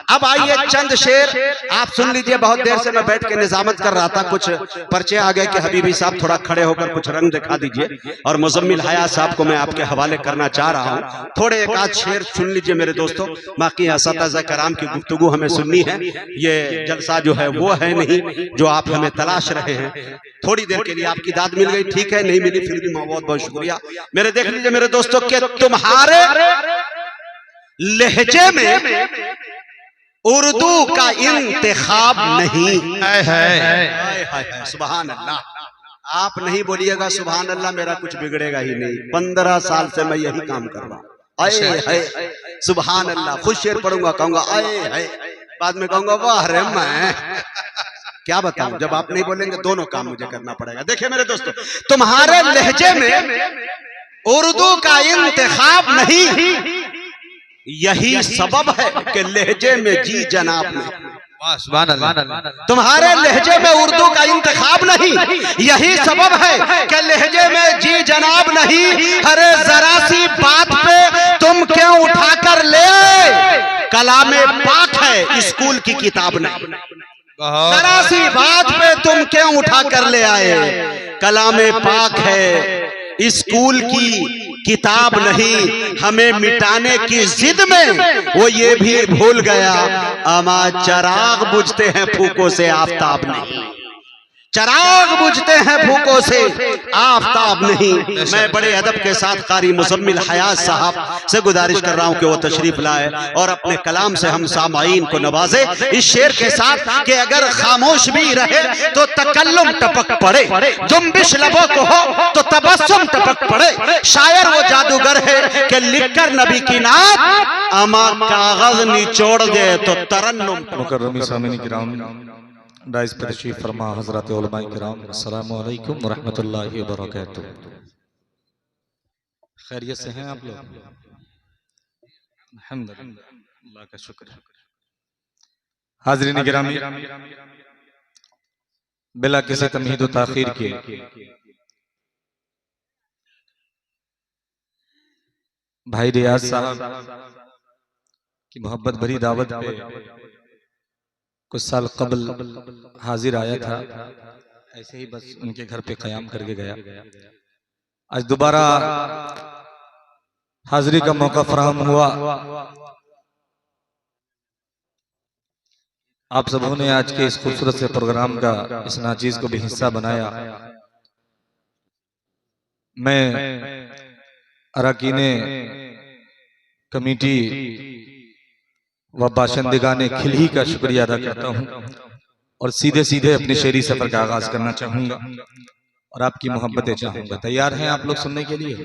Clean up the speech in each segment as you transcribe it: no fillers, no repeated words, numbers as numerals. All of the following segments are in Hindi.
अब आइए चंद शेर आप सुन लीजिए। बहुत देर से मैं बैठ के निजामत कर रहा था, कुछ पर्चे आ गए कि हबीबी साहब थोड़ा खड़े होकर कुछ रंग दिखा दीजिए, और मुजम्मिल हया साहब को मैं आपके हवाले करना चाह रहा हूं। थोड़े एक आध शेर सुन लीजिए मेरे दोस्तों। बाकी असातिज़ा कराम की गुफ्तगू हमें सुननी है, ये जलसा जो है वो है नहीं जो आप हमें तलाश रहे हैं। थोड़ी देर के लिए आपकी दाद मिल गई, ठीक है, नहीं मिली फिर भी बहुत बहुत शुक्रिया। मेरे देख लीजिए मेरे दोस्तों कि तुम्हारे लहजे में उर्दू का इंतखाब नहीं है। सुभान अल्लाह। आप नहीं बोलिएगा सुभान अल्लाह, मेरा कुछ बिगड़ेगा ही नहीं। 15 साल से मैं यही काम कर रहा हूं। आए है सुभान अल्लाह। खुद शेर पढ़ूंगा कहूंगा आए है, बाद में कहूंगा वाह रे मैं क्या बताऊं। जब आप नहीं बोलेंगे दोनों काम मुझे करना पड़ेगा। देखिए मेरे दोस्तों, तुम्हारे लहजे में उर्दू का इंतखाब नहीं, यही सबब है कि लहजे में जी जनाब नहीं। तुम्हारे लहजे में उर्दू का इंतखाब नहीं, यही सबब है कि लहजे में जी जनाब नहीं। अरे जरा सी बात पे तुम क्यों उठाकर ले आए, कलामे पाक है स्कूल की किताब नहीं। जरा सी बात पे तुम क्यों उठाकर ले आए, कलामे पाक है स्कूल की किताब नहीं। हमें मिटाने की जिद में वो ये भी भूल गया, अमा चराग बुझते हैं फूकों से आफताब नहीं। चराग बुझते हैं फूकों से आफताब नहीं। मैं बड़े अदब के साथ कारी मुजम्मिल हयात साहब से गुजारिश कर रहा हूं कि वो तशरीफ लाए और अपने कलाम से हम सामाईन को नवाजे इस शेर के साथ कि अगर खामोश भी रहे तो तकल्लुम टपक पड़े, जुम्बिश लबों को हो तो तबस्सुम टपक पड़े। शायर वो जादूगर है कि लिखकर नबी की नात अमा कागज निचोड़ दे तो तरन्नुम। मुकर्रमी सामीन किराम, डाइस पर तशरीफ फरमा हज़रात उलमा किराम, अस्सलामु अलैकुम व रहमतुल्लाहि व बरकातुहू। खैरियत से हैं आप लोग? अल्हम्दुलिल्लाह, अल्लाह का शुक्र है। हाज़रीन गिरामी, बिला किसी तमहीद व ताख़ीर के भाई रियाज साहब की मोहब्बत भरी दावत पे कुछ साल कबल हाजिर आया था, ऐसे ही बस उनके घर पे क़याम करके गया। आज दोबारा हाजिरी का मौका फराहम हुआ। आप सबों ने आज के इस खूबसूरत से प्रोग्राम का इस नाचीज को भी हिस्सा बनाया। मैं अरकाने कमेटी व बाशिंदगाने खिलही का शुक्रिया अदा करता हूँ और सीधे सीधे अपने शेरी सफर का आगाज करना चाहूंगा और आपकी मोहब्बतें चाहूंगा। तैयार हैं आप लोग सुनने के लिए?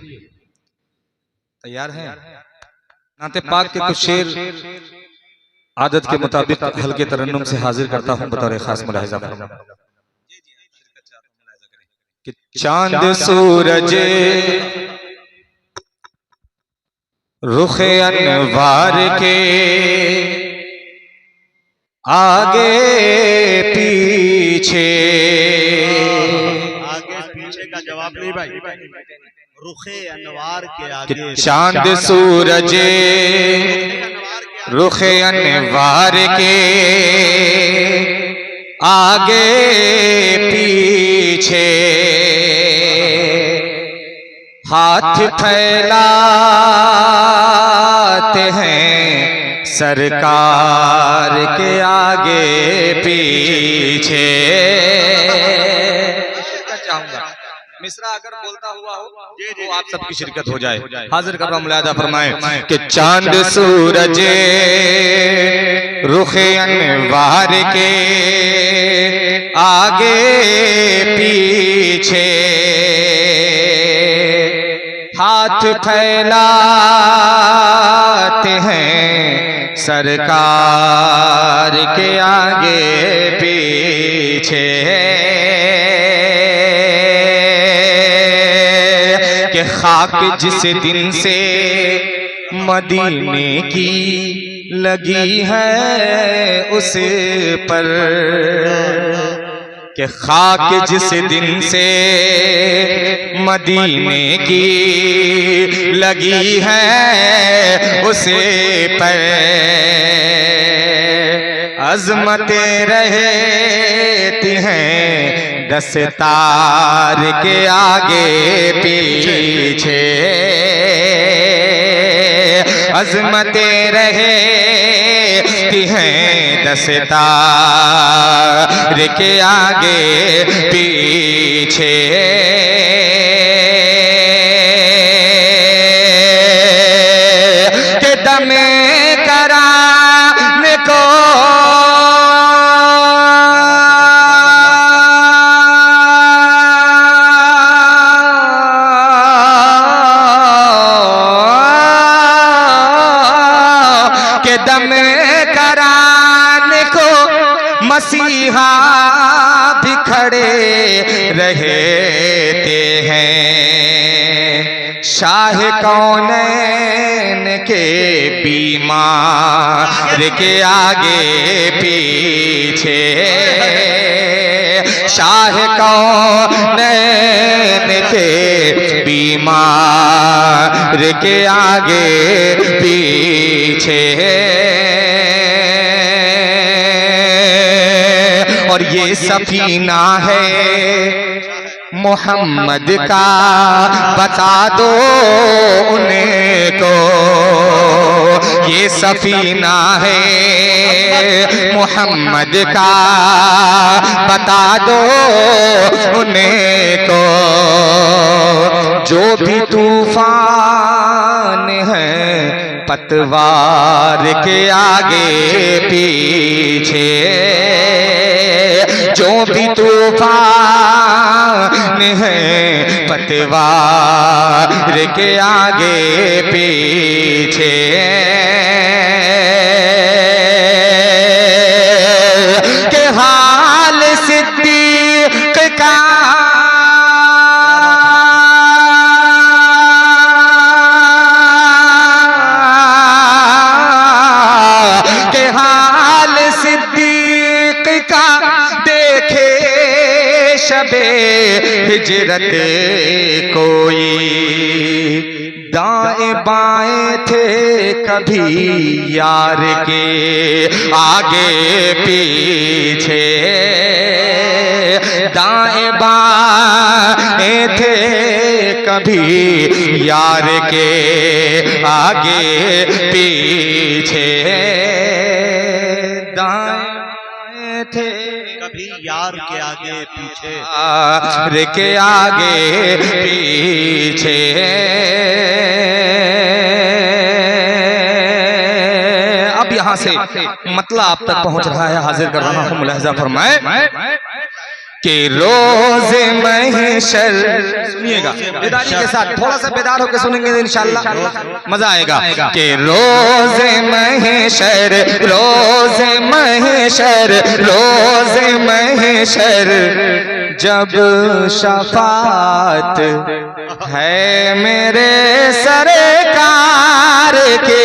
तैयार हैं? नाते पाक के कुछ शेर आदत के मुताबिक हल्के तरन्नुम से हाजिर करता हूँ बतौर खास मुलाहिजा फरमा। कि चांद सूरज रुखे अनवार के आगे पीछे, आगे पीछे का जवाब नहीं भाई, रुखे अनवार के आगे। चांद सूरज रुखे अनवार के आगे पीछे, हाथ फैलाते हैं सरकार के आगे पीछे। मिसरा अगर बोलता हुआ हो तो आप सबकी शिरकत हो जाए। हाजिर कर रहा हूं, मुलाहिजा फरमाएं कि चांद सूरज रुखे अनवार के आगे पीछे, हाथ फैलाते हैं सरकार के आगे पीछे। कि खाक जिस दिन से मदीने की लगी है उस पर, कि खाक जिस दिन से मदीने की लगी है उसे पर, अजमतें रहती हैं दस्तार के आगे पीछे, अजमतें रहती हैं दस्तार के आगे पीछे। के दमे कराने को मसीहा भी खड़े रहते हैं। शाह कौनैन के बीमार के आगे पीछे, शाह कौनैन के बीमार के आगे पीछे। और ये सफीना है मोहम्मद का, बता दो उनको। ये सफीना है मोहम्मद का, बता दो उनको। जो भी तूफान है पतवार के आगे पीछे, जो भी तूफान है पतवार के आगे पीछे। के हाल सिद्दीक का शबे हिजरत कोई, दाएं बाएं थे कभी यार के आगे पीछे, दाएं बाएं थे कभी यार के आगे पीछे, दाएं बाएं थे कभी यार के आगे पीछे, यार के आगे पीछे। अब यहाँ से मतलब आप तक पहुंच रहा है, हाजिर कर रहा हूं, मुलाहिजा फरमाए कि रोज़े महशर, सुनिएगा बेदारी के साथ, थोड़ा सा बेदार होकर सुनेंगे इंशाअल्लाह मजा आएगा। कि रोज़े महशर, रोज़े महशर, रोज़े महशर जब शफात है मेरे सरकार के,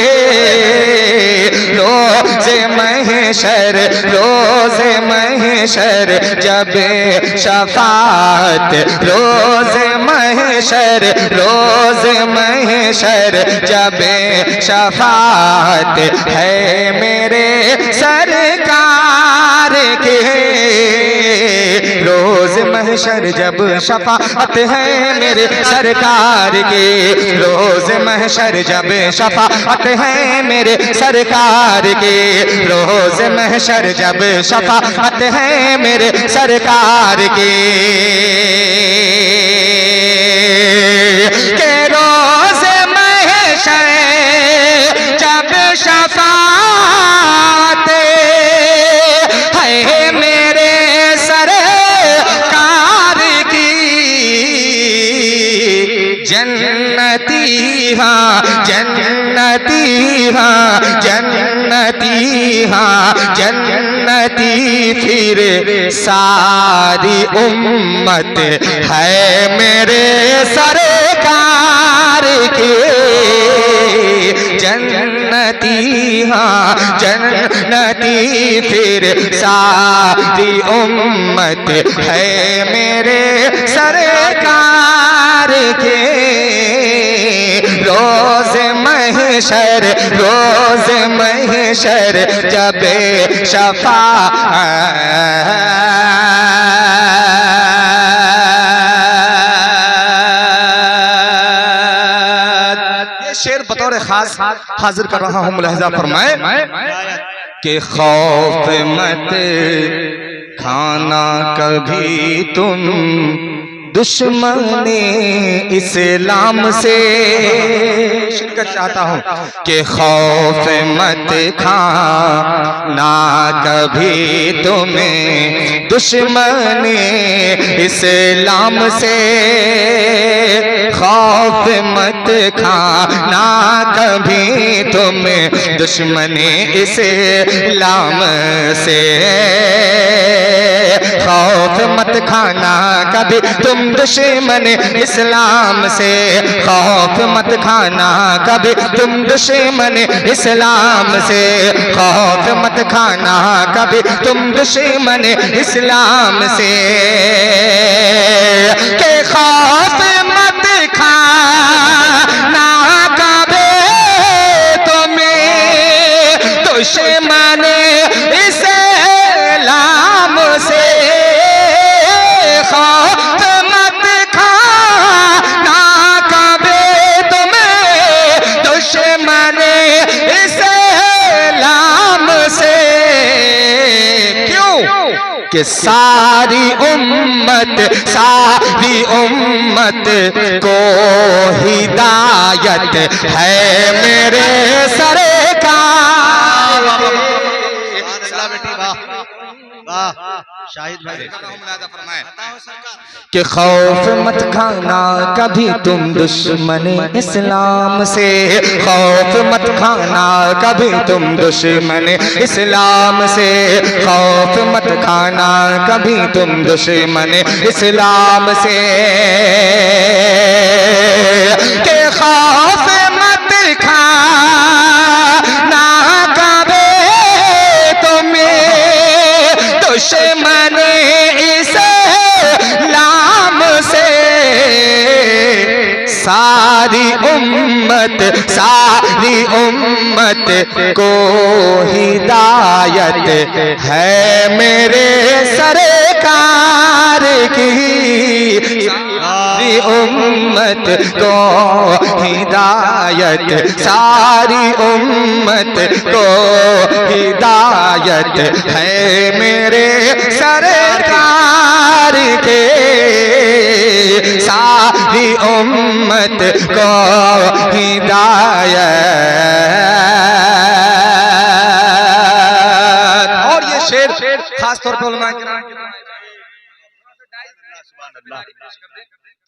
रोज़े महशर, रोज़े महशर जब शफात, रोज़े महशर, रोज़े महशर जब शफात है मेरे सरकार के, रोज़ महशर जब शफात है मेरे सरकार के, रोज़ महशर जब शफात है मेरे सरकार के, रोज़ महशर जब शफात है मेरे सरकार के, रोज़ महशर जब शफात है मेरे सरकार की, जन्नती हाँ जन्नती हाँ जन्नती हाँ जन्नती फिर सारी उम्मत है मेरे सरकार के, जन्नती हाँ जन्नती फिर सारी उम्मत है मेरे सरकार के, रोज महशर जब शफाअत। ये शेर बतौर खास हाजिर कर रहा हूं, मुलाहिजा फरमाए कि खौफ मत खाना कभी तुम दुश्मने इस्लाम से। शिरकत चाहता हूँ कि खौफ मत खाना कभी तुम्हें दुश्मने इस्लाम से। खौफ मत खाना कभी तुम्हें दुश्मने इस्लाम से। खौफ मत खाना कभी तुम दुश्मन इस्लाम से। खौफ मत खाना कभी तुम दुश्मन इस्लाम से। खौफ मत खाना कभी तुम दुश्मन इस्लाम से। के खौफ मत खाना कभी तुम्हें दुश्मन इस्लाम से। खौफ मत खाना कभी तुम्हें दुश्मन इस्लाम से। क्यों कि सारी उम्मत को हिदायत है मेरे सरकार। शाहिद भाई कि खौफ मत खाना कभी तुम दुश्मन इस्लाम से। खौफ मत खाना कभी तुम दुश्मन इस्लाम से। खौफ मत खाना कभी तुम दुश्मन इस्लाम से। कि खौफ मत खाना कभी तुम्हें दुश्मन इस्लाम से। सारी उम्मत को हिदायत है मेरे सरकार की। सारी उम्मत को हिदायत, सारी उम्मत को हिदायत है मेरे सरकार के। सारी उम्मत को हिदायत। और ये शेर खास तौर पर उलमा किराम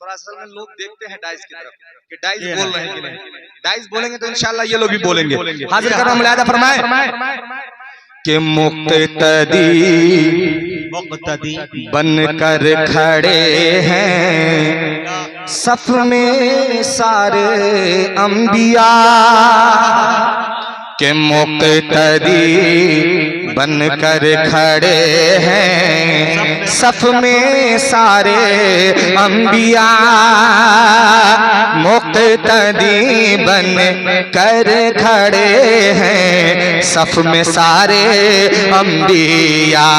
थोड़ा सा लोग देखते हैं डाइस की तरफ कि डाइस बोल रहे हैं कि नहीं। डाइस बोलेंगे तो इंशाल्लाह ये लोग भी बोलेंगे। हाजिर कर रहा हूं, मुलाहिजा फरमाए कि मुक्तदी बनकर खड़े हैं सफ में सारे अंबिया। के मुक्तदी बनकर खड़े हैं सफ में सारे अंबिया। मुक्तदी बन कर खड़े हैं सफ में सारे अंबिया।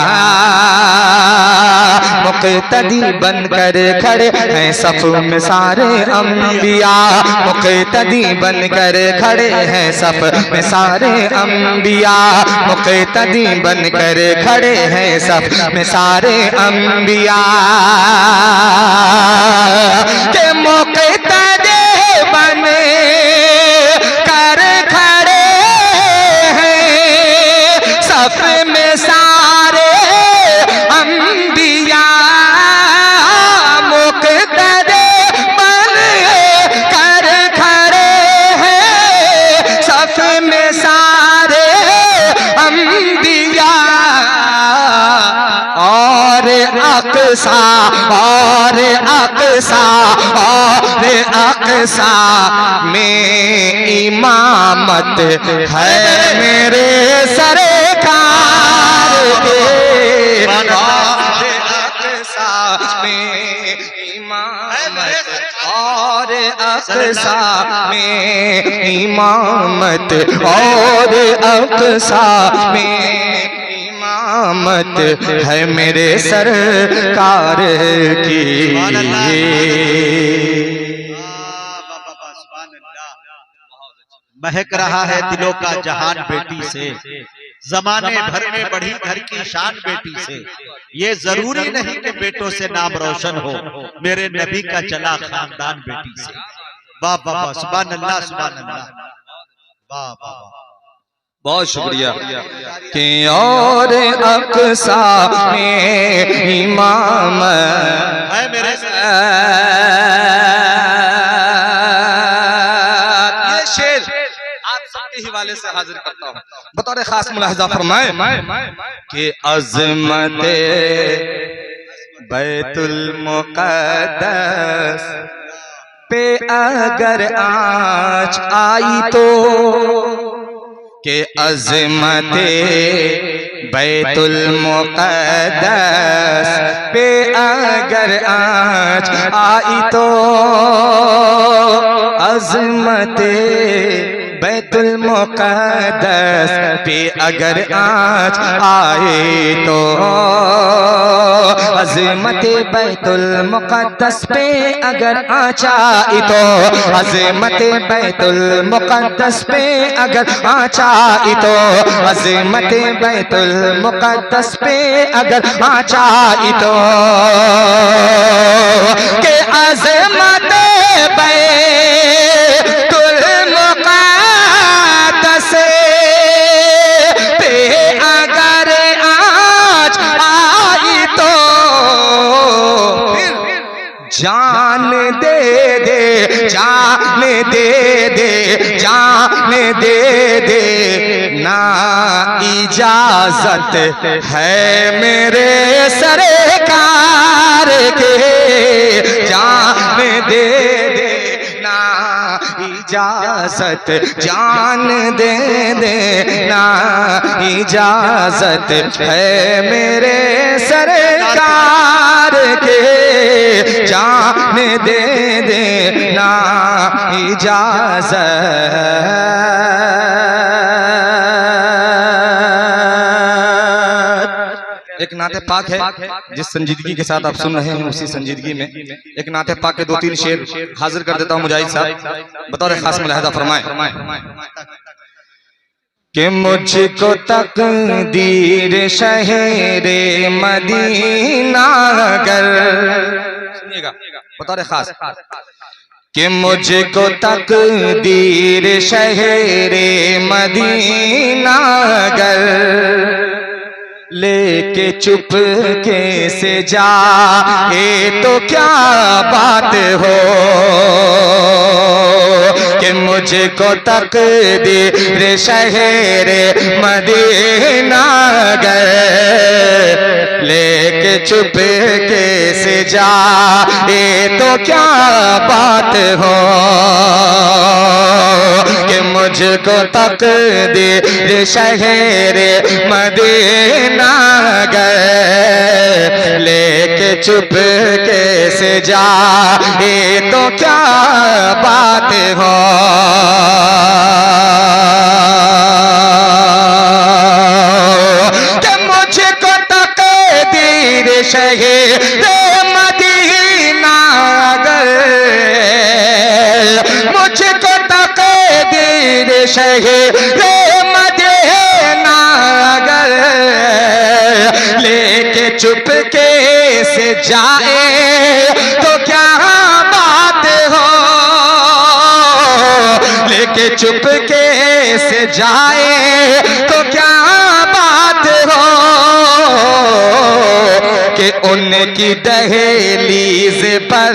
मुक्तदी बन कर खड़े हैं सफ में सारे अंबिया। मुक्तदी बन कर खड़े हैं सफ में सारे अंबिया। मुक्तदी बन कर खड़े हैं सफ में सारे अंबिया। के मुक्तदी बन कर खड़े हैं सफ में सारे अंबिया। मुक्तदी बन कर खड़े हैं सफ में सारे अंबिया। और अक्सा और अक्सा और अक्सा में इमामत है मेरे सरकार के। और अक्सा में इमामत और अक़सा में इमामत और अक़सा में इमामत है मेरे सरकार की। महक रहा है दिलों का जहान बेटी से, जमाने भर में बढ़ी घर की शान बेटी से। ये जरूरी नहीं कि बेटों से नाम रोशन हो, मेरे नबी का चला खानदान बेटी से। वाह वाह वाह, सुभान अल्लाह सुभान अल्लाह, वाह वाह। बहुत शुक्रिया। कि और अक़सा में इमाम है मेरे हवाले से हाजिर करता हूँ। बतौर खास मुलाहिजा फरमाए कि अज़मत बैतुल मुक़द्दस पे अगर आँच आई तो, कि अज़मत बैतुल मुक़द्दस पे अगर आँच आई तो, अज़मत बैतुल मुक़द्दस पे अगर आँच आए तो, अज़मत बैतुल मुक़द्दस पे अगर आँच आई तो, अज़मत बैतुल मुक़द्दस पे अगर आँच आई तो, अज़मत बैतुल मुक़द्दस पे अगर आँच आई तो, के अज़मत जान दे दे, जान दे दे, जान दे दे, ना इजाजत है मेरे सरकार के। जान दे दे, ना इजाजत, जान दे दे, ना इजाजत है मेरे सरकार के। जान दे दे, ना इजाजत। एक नाते पाक है जिस संजीदगी के साथ आप सुन रहे हैं, उसी संजीदगी में एक नाते पाक के 2-3 शेर हाजिर कर देता हूं मुजाहिद साहब। बतौर खास मुलाहिजा फरमाए कि मुझको तकदीर शहरे मदीना कर, सुनिएगा बतौर खास, कि मुझको तकदीर शहरे मदीना कर लेके चुप के से जा, ये तो क्या बात हो, कि मुझको तकदीर शहरे मदीना गए लेके चुप के से जा, ये तो क्या बात हो, कि मुझको तकदीर शहरे मदीना गए लेके चुप के से जा, ये तो क्या बात हो, कि मुझको तकदीर शहरे मदीना गए, मुझको तकदीर शहरे मदीना गए लेके चुप के से जाए तो क्या बात हो, लेके चुप के से जाए तो क्या बात हो, कि उनकी दहलीज पर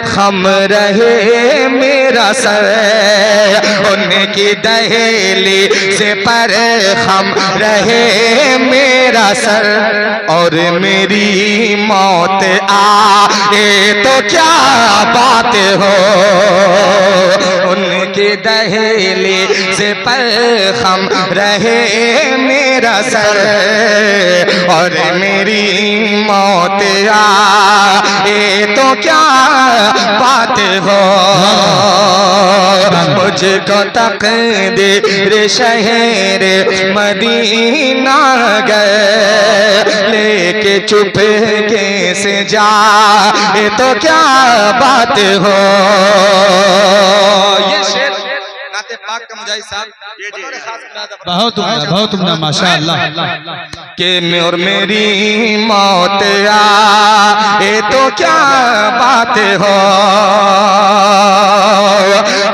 खम रहे मेरा सर, उनकी दहलीज पर खम रहे मेरा मेरा सर और मेरी मौत आए तो क्या बात हो, उनके दहलीज़ पर खम रहे मेरा सर और मेरी मौत आए तो क्या बात हो, मुझको तकदीर शहर मदीना गए लेके चुपके से जाए तो क्या बात हो। ये शेर नाते पाक का मुजाहिद साहब बहुत उम्दा माशाअल्लाह। कि और मेरी मौत आए तो क्या बात हो,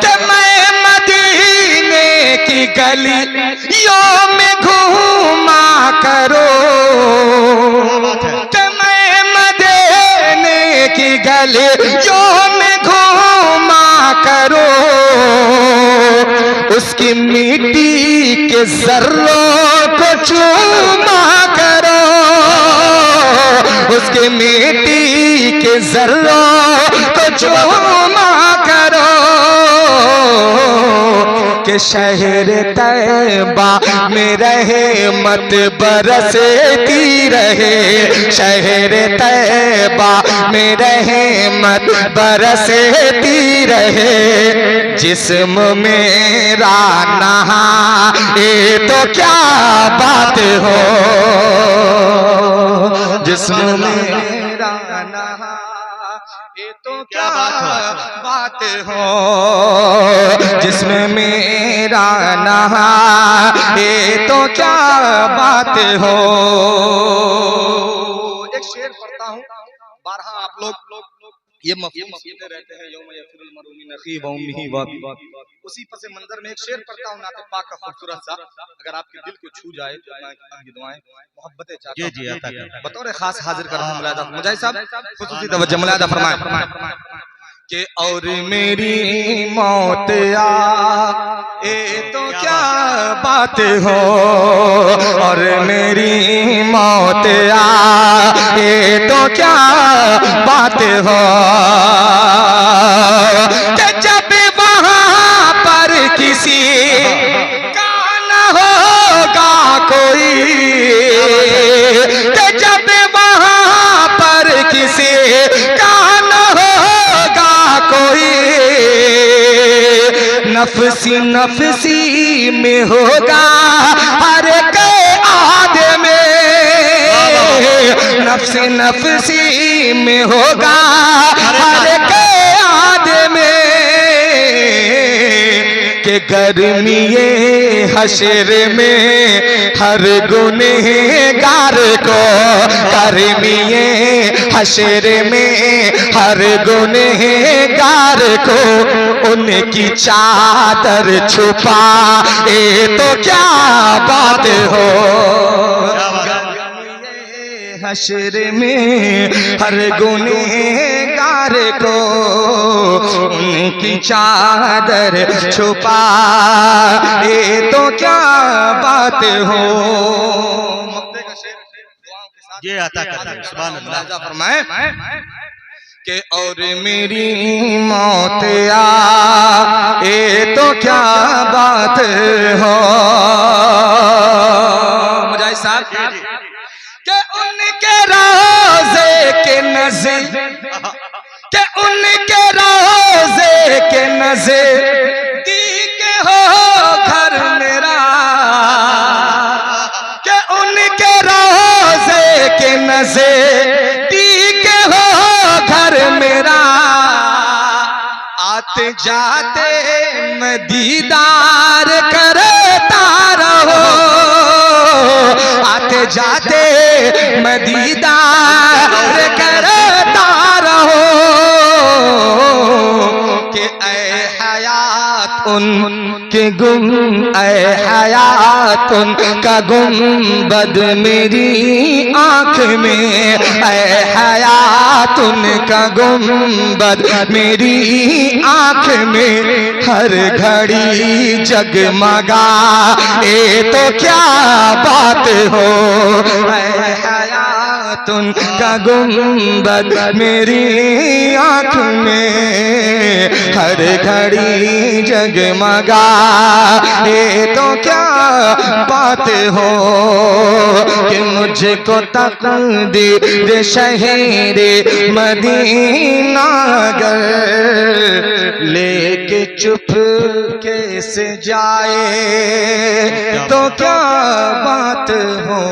कि मैं मदीने की गलियों में घूमा करो, कि मैं मदीने की गलियों में घूमा करो, उसकी मिट्टी के जर्रों को चूमा करो, उसके मिट्टी के जर्रों को चूमा करो, कि शहर तैबा में रहमत बरसती रहे, शहर तैबा में रहमत बरसती रहे, जिस्म मेरा नहाए तो क्या बात हो, जिस्म मेरा नहाए तो क्या बात हो, जिसमें मेरा नहाए तो क्या बात हो। एक शेर पढ़ता हूँ, बारहा आप लोग ये मफ़हूम सुनते रहते हैं, यौम यफ़िरुल मर'उ मिन अख़ीही व उम्मिही व अबीही, उसी पस मंजर में एक शेर पढ़ता हूँ नाते पाक का खूबसूरत सा, अगर आपके दिल को छू जाए तो मैं आपकी दुआएं मोहब्बतें चाहता हूं। जी अता कर बतौर खास हाजिर कर रहा हूं मुलाहिदा मुजाहिद साहब, खुसूसी तवज्जो मुलाहिदा फरमाएं कि और मेरी मौत आए तो क्या बात हो, और मेरी मौत आए तो क्या बात हो, कि जब वहां पर किसी का न होगा कोई, कि जब वहां पर किसी का न होगा कोई, नफसी नफसी में होगा हर के आदमी, नफसी नफसी में होगा हर के आदमी, के गर्मीए हशर में हर गुनहगार को, गर्मीए हशर में हर गुनहगार को, उनकी चादर छुपाए तो क्या बात हो, हशर में हर गुनहगार को, उनकी चादर छुपाए तो क्या बात हो। ये आता करते हैं सुभान अल्लाह। फरमाए कि और मेरी मौत आए तो क्या बात हो, मुजाहिद साहब कि उनके रोज़े के नज़र, कि उनके रोज़े के नज़दीक हो घर मेरा, कि उनके रोज़े के नज़दीक हो घर मेरा, आते जाते मैं दीदार करता रहो, आते जाते मैं दीदार करता रहो, कि ऐ हयात उनके गुम, ऐ हयात उनका गुंबद मेरी आँख में, ऐ हयात उनका गुंबद मेरी आँख में, हर घड़ी जगमगा ए तो क्या बात हो, ऐ उनका गुंबद मेरी आँख में हर घड़ी जगमगा। ये तो क्या बात हो कि मुझको तकदीर शहरे मदीना गर लेके चुप कैसे जाए, तो क्या बात हो